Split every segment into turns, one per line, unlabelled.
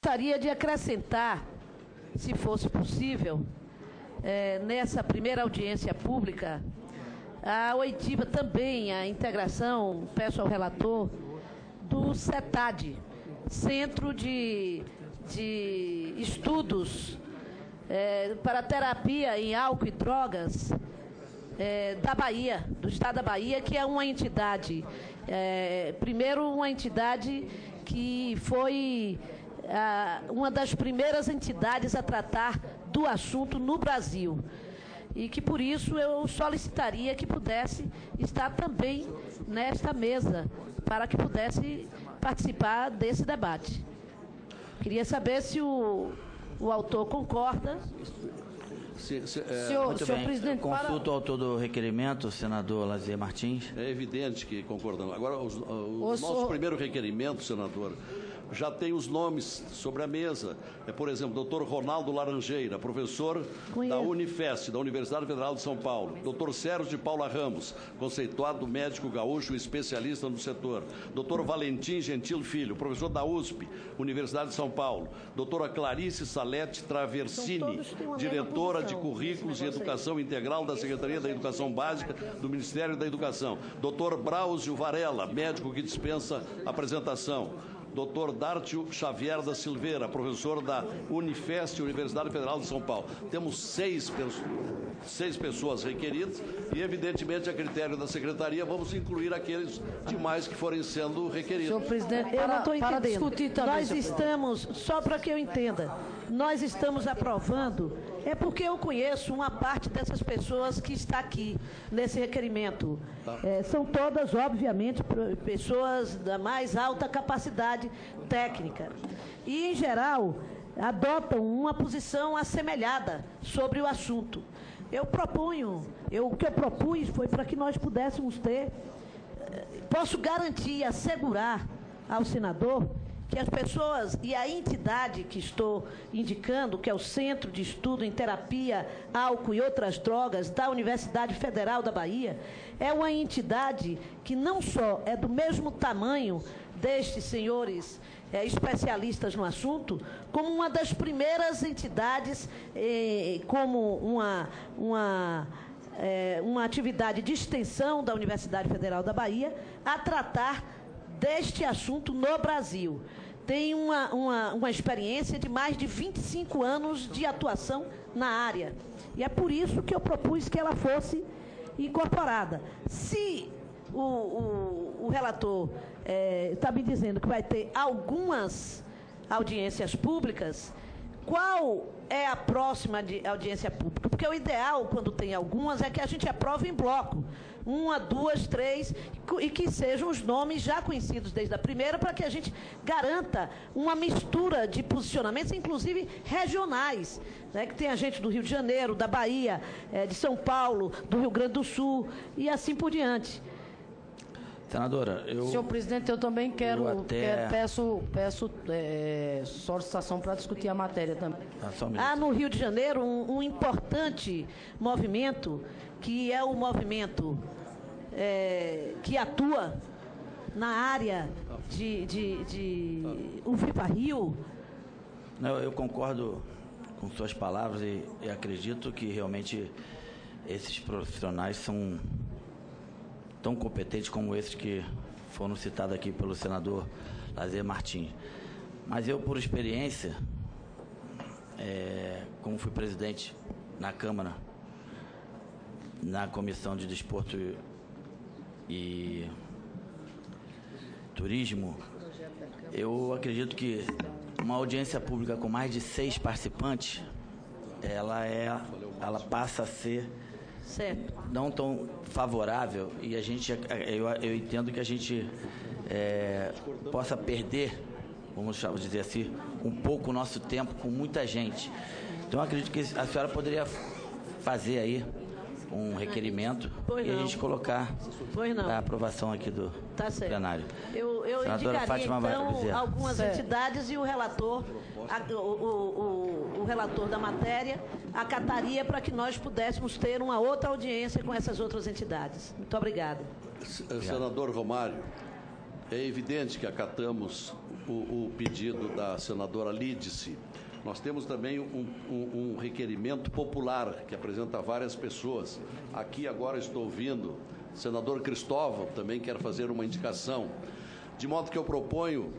Gostaria de acrescentar, se fosse possível, nessa primeira audiência pública, a oitiva também, a integração, peço ao relator, do CETAD, Centro de Estudos para Terapia em Álcool e Drogas da Bahia, do Estado da Bahia, que é uma entidade, primeiro uma entidade que foi uma das primeiras entidades a tratar do assunto no Brasil. E que, por isso, eu solicitaria que pudesse estar também nesta mesa, para que pudesse participar desse debate. Queria saber se o autor concorda.
Senhor presidente, consulta o autor do requerimento, senador Lazier Martins.
É evidente que concordamos. Agora, o nosso primeiro requerimento, senador, já tem os nomes sobre a mesa. Por exemplo, doutor Ronaldo Laranjeira, professor da Unifest, da Universidade Federal de São Paulo. Doutor Sérgio de Paula Ramos, conceituado médico gaúcho e especialista no setor. Doutor Valentim Gentil Filho, professor da USP, Universidade de São Paulo. Doutora Clarice Salete Traversini, diretora de Currículos e Educação Integral da Secretaria da Educação Básica do Ministério da Educação. Doutor Brauzio Varela, médico que dispensa apresentação. Dr. Dártio Xavier da Silveira, professor da Unifest, Universidade Federal de São Paulo. Temos seis pessoas requeridas e, evidentemente, a critério da Secretaria, vamos incluir aqueles demais que forem sendo requeridos.
Senhor presidente, eu não estou entendendo. Discutir também, nós estamos, só para que eu entenda, nós estamos aprovando, porque eu conheço uma parte dessas pessoas que está aqui nesse requerimento. Tá. São todas, obviamente, pessoas da mais alta capacidade técnica. E, em geral, adotam uma posição assemelhada sobre o assunto. O que eu propus foi para que nós pudéssemos ter, posso garantir, assegurar ao senador que as pessoas e a entidade que estou indicando, que é o Centro de Estudo em Terapia, Álcool e Outras Drogas da Universidade Federal da Bahia, é uma entidade que não só é do mesmo tamanho destes senhores especialistas no assunto, como uma das primeiras entidades, como uma atividade de extensão da Universidade Federal da Bahia, a tratar deste assunto no Brasil. Tem uma experiência de mais de 25 anos de atuação na área. E é por isso que eu propus que ela fosse incorporada. Se o relator está me dizendo que vai ter algumas audiências públicas, qual é a próxima audiência pública? Porque o ideal, quando tem algumas, é que a gente aprove em bloco. 1, 2, 3, e que sejam os nomes já conhecidos desde a primeira, para que a gente garanta uma mistura de posicionamentos, inclusive regionais, né, que tem a gente do Rio de Janeiro, da Bahia, de São Paulo, do Rio Grande do Sul, e assim por diante.
Senadora,
Senhor presidente, eu também peço solicitação para discutir a matéria também.
Há no Rio de Janeiro um importante movimento, que é o movimento que atua na área de Uviva Rio.
Eu concordo com suas palavras e acredito que realmente esses profissionais são tão competentes como esses que foram citados aqui pelo senador Lazier Martins. Mas eu, por experiência, como fui presidente na Câmara, na Comissão de Desporto e Turismo, eu acredito que uma audiência pública com mais de 6 participantes, ela passa a ser não tão favorável, e eu entendo que a gente possa perder, vamos dizer assim, um pouco o nosso tempo com muita gente. Então, eu acredito que a senhora poderia fazer aí um requerimento e a gente colocar a aprovação aqui do plenário.
Eu indicaria, então, algumas entidades e o relator, o relator da matéria, acataria para que nós pudéssemos ter uma outra audiência com essas outras entidades. Muito obrigada.
Senador Romário, é evidente que acatamos o pedido da senadora Lídice, nós temos também um requerimento popular que apresenta várias pessoas. Aqui agora estou ouvindo, o senador Cristóvão também quer fazer uma indicação, de modo que eu proponho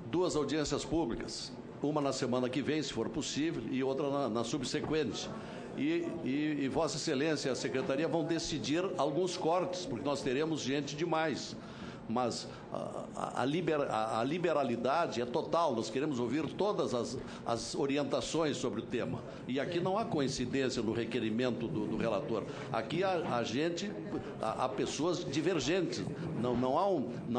2 audiências públicas, uma na semana que vem, se for possível, e outra na subsequente. E Vossa Excelência e a Secretaria vão decidir alguns cortes, porque nós teremos gente demais. Mas a liberalidade é total, nós queremos ouvir todas as orientações sobre o tema. E aqui não há coincidência no requerimento do relator. Aqui há pessoas divergentes, não há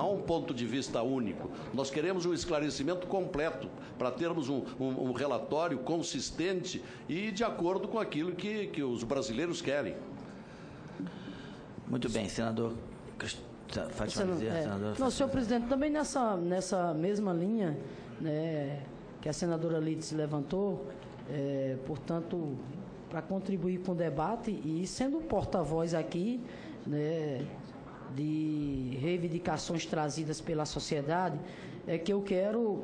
um ponto de vista único. Nós queremos um esclarecimento completo, para termos um relatório consistente e de acordo com aquilo que os brasileiros querem.
Muito bem, senador
Não, senhor presidente, também nessa mesma linha, né, que a senadora Lídice levantou, portanto, para contribuir com o debate e sendo porta-voz aqui, né, de reivindicações trazidas pela sociedade, é que eu quero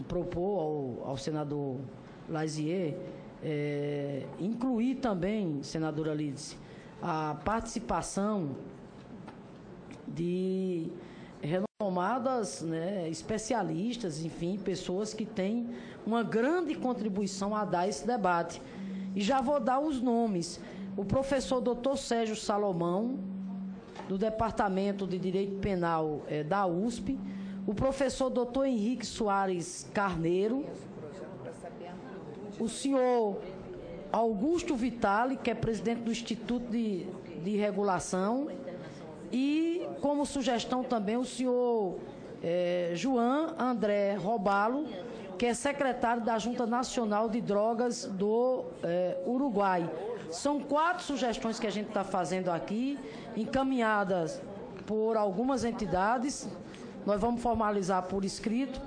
propor ao senador Lazier incluir também, senadora Lídice, a participação de renomadas, né, especialistas, enfim, pessoas que têm uma grande contribuição a dar a esse debate. E já vou dar os nomes. O professor Dr. Sérgio Salomão, do Departamento de Direito Penal da USP, o professor Dr. Henrique Soares Carneiro, o senhor Augusto Vitali, que é presidente do Instituto de Regulação, e, como sugestão também, o senhor João André Robalo, que é secretário da Junta Nacional de Drogas do Uruguai. São 4 sugestões que a gente está fazendo aqui, encaminhadas por algumas entidades. Nós vamos formalizar por escrito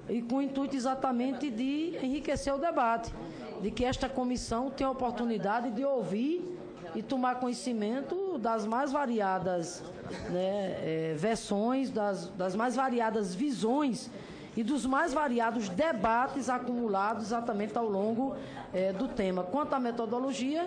e com o intuito exatamente de enriquecer o debate, de que esta comissão tenha a oportunidade de ouvir e tomar conhecimento das mais variadas, né, versões, das mais variadas visões e dos mais variados debates acumulados exatamente ao longo do tema. Quanto à metodologia,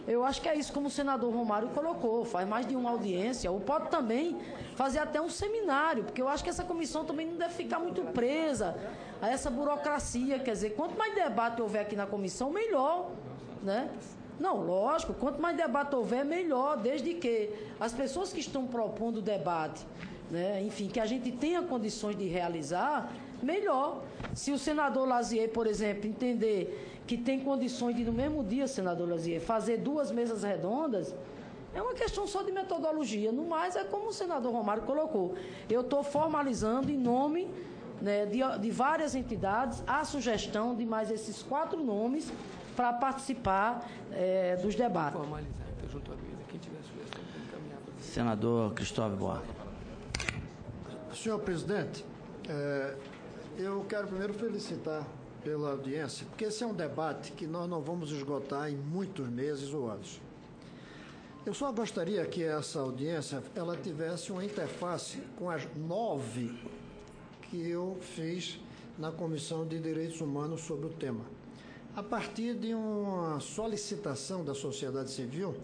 eu acho que é isso como o senador Romário colocou, faz mais de uma audiência, ou pode também fazer até um seminário, porque eu acho que essa comissão também não deve ficar muito presa a essa burocracia, quer dizer, quanto mais debate houver aqui na comissão, melhor, né? Não, lógico, quanto mais debate houver, melhor, desde que as pessoas que estão propondo o debate, né, enfim, que a gente tenha condições de realizar, melhor. Se o senador Lazier, por exemplo, entender que tem condições de, no mesmo dia, senador Lazier, fazer 2 mesas redondas, é uma questão só de metodologia. No mais, é como o senador Romário colocou. Eu estou formalizando em nome, né, de várias entidades a sugestão de mais esses 4 nomes para participar dos debates.
Senador Cristóvão Buarque.
Senhor presidente, eu quero primeiro felicitar pela audiência, porque esse é um debate que nós não vamos esgotar em muitos meses ou anos. Eu só gostaria que essa audiência ela tivesse uma interface com as 9 que eu fiz na Comissão de Direitos Humanos sobre o tema. A partir de uma solicitação da sociedade civil,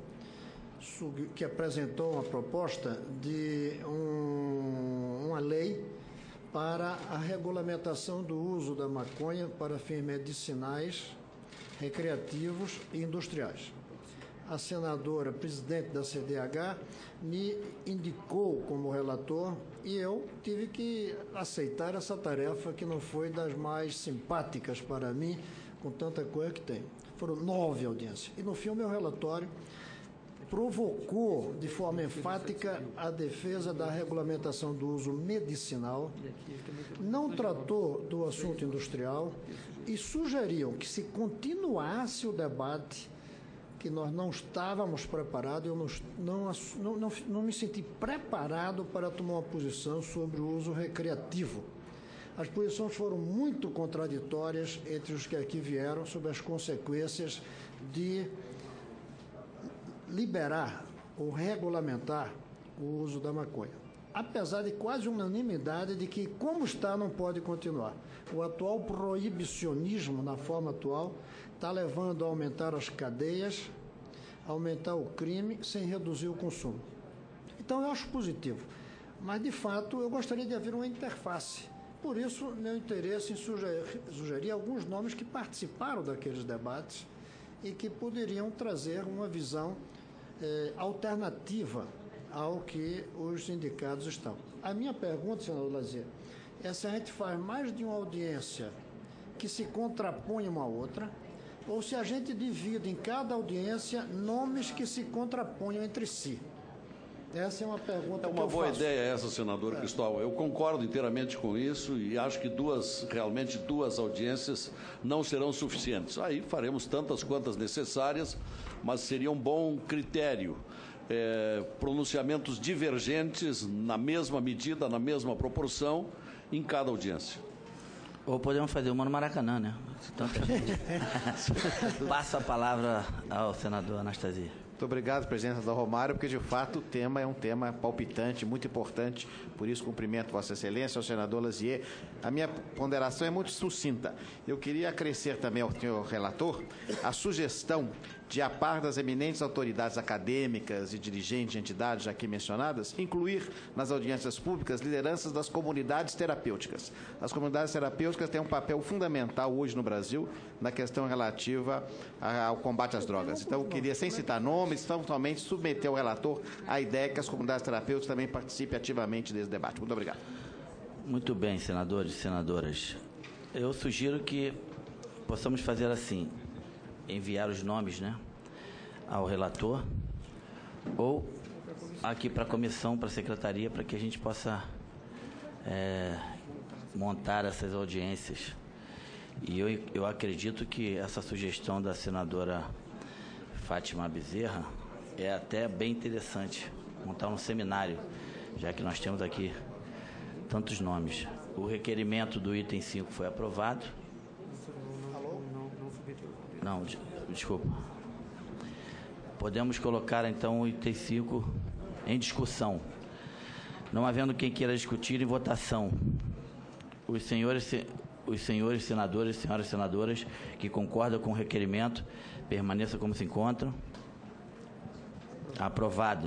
que apresentou uma proposta de uma lei para a regulamentação do uso da maconha para fins medicinais, recreativos e industriais. A senadora presidente da CDH me indicou como relator e eu tive que aceitar essa tarefa que não foi das mais simpáticas para mim, com tanta coisa que tem. Foram 9 audiências. E no fim o meu relatório provocou de forma enfática a defesa da regulamentação do uso medicinal, não tratou do assunto industrial e sugeriu que se continuasse o debate, que nós não estávamos preparados, eu não me senti preparado para tomar uma posição sobre o uso recreativo. As posições foram muito contraditórias entre os que aqui vieram sobre as consequências de liberar ou regulamentar o uso da maconha. apesar de quase unanimidade de que, como está, não pode continuar. O atual proibicionismo, na forma atual, está levando a aumentar as cadeias, aumentar o crime, sem reduzir o consumo. Então, eu acho positivo. Mas, de fato, eu gostaria de haver uma interface. Por isso, meu interesse em sugerir alguns nomes que participaram daqueles debates e que poderiam trazer uma visão alternativa ao que os sindicatos estão. A minha pergunta, senador Lazier, é se a gente faz mais de uma audiência que se contrapõe uma à outra, ou se a gente divide em cada audiência nomes que se contraponham entre si. Essa é uma pergunta que eu faço. É uma boa
ideia essa, senador Cristóvão. Eu concordo inteiramente com isso e acho que realmente duas audiências não serão suficientes. Aí faremos tantas quantas necessárias, mas seria um bom critério. Pronunciamentos divergentes na mesma medida, na mesma proporção, em cada audiência.
Ou podemos fazer uma no Maracanã, né? Tanta gente. Passo a palavra ao senador Anastasia.
Muito obrigado, presidente Dom Romário, porque, de fato, o tema é um tema palpitante, muito importante, por isso cumprimento Vossa Excelência, ao senador Lazier. A minha ponderação é muito sucinta. Eu queria acrescer também ao senhor relator a sugestão de, a par das eminentes autoridades acadêmicas e dirigentes de entidades aqui mencionadas, incluir nas audiências públicas lideranças das comunidades terapêuticas. As comunidades terapêuticas têm um papel fundamental hoje no Brasil na questão relativa ao combate às drogas. Então, eu queria, sem citar nomes, tão somente submeter ao relator a ideia que as comunidades terapêuticas também participem ativamente desse debate. Muito obrigado.
Muito bem, senadores e senadoras. Eu sugiro que possamos fazer assim, enviar os nomes, né, ao relator ou aqui para a comissão, para a secretaria, para que a gente possa montar essas audiências. E eu acredito que essa sugestão da senadora Fátima Bezerra é até bem interessante, montar um seminário, já que nós temos aqui tantos nomes. O requerimento do item 5 foi aprovado. Não, desculpa. Podemos colocar, então, o item 5 em discussão. Não havendo quem queira discutir, em votação. Os senhores senadores e senhoras senadoras que concordam com o requerimento, permaneçam como se encontram. Aprovado.